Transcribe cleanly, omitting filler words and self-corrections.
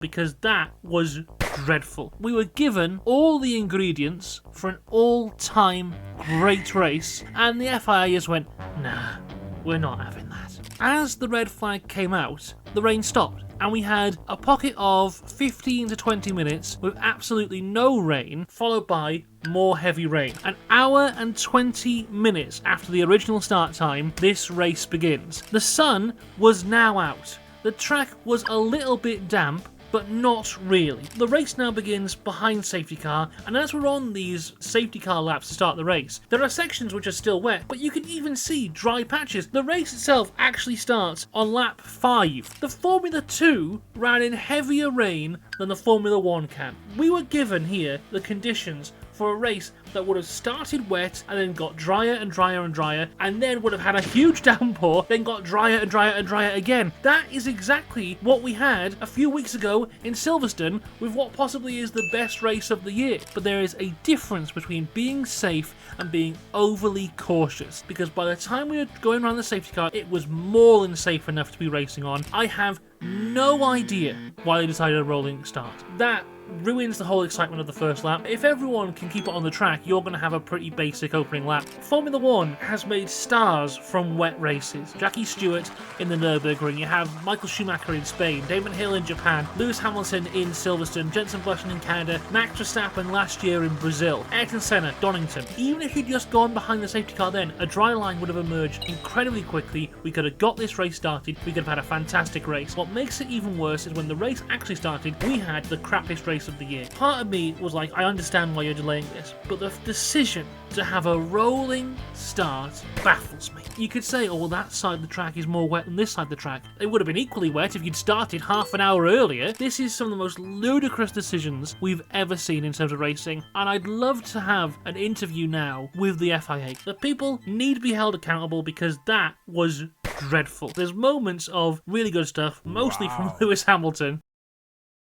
because that was dreadful. We were given all the ingredients for an all-time great race, and the FIA just went, nah, we're not having that. As the red flag came out, the rain stopped, and we had a pocket of 15 to 20 minutes with absolutely no rain, followed by more heavy rain. An hour and 20 minutes after the original start time, this race begins. The sun was now out. The track was a little bit damp, but not really. The race now begins behind safety car, and as we're on these safety car laps to start the race, there are sections which are still wet, but you can even see dry patches. The race itself actually starts on lap 5. The Formula 2 ran in heavier rain than the Formula 1 can. We were given here the conditions for a race that would have started wet and then got drier and drier and drier, and then would have had a huge downpour, then got drier and drier and drier again. That is exactly what we had a few weeks ago in Silverstone with what possibly is the best race of the year. But there is a difference between being safe and being overly cautious, because by the time we were going around the safety car, it was more than safe enough to be racing on. I have no idea why they decided a rolling start. That ruins the whole excitement of the first lap. If everyone can keep it on the track, you're going to have a pretty basic opening lap. Formula 1 has made stars from wet races. Jackie Stewart in the Nürburgring, you have Michael Schumacher in Spain, Damon Hill in Japan, Lewis Hamilton in Silverstone, Jenson Button in Canada, Max Verstappen last year in Brazil, Ayrton Senna, Donington. Even if you'd just gone behind the safety car then, a dry line would have emerged incredibly quickly. We could have got this race started, we could have had a fantastic race. What makes it even worse is when the race actually started, we had the crappiest race of the year. Part of me was like, I understand why you're delaying this, but the decision to have a rolling start baffles me. You could say, oh, well, that side of the track is more wet than this side of the track. It would have been equally wet if you'd started half an hour earlier. This is some of the most ludicrous decisions we've ever seen in terms of racing, and I'd love to have an interview now with the FIA. The people need to be held accountable because that was dreadful. There's moments of really good stuff, mostly from Lewis Hamilton,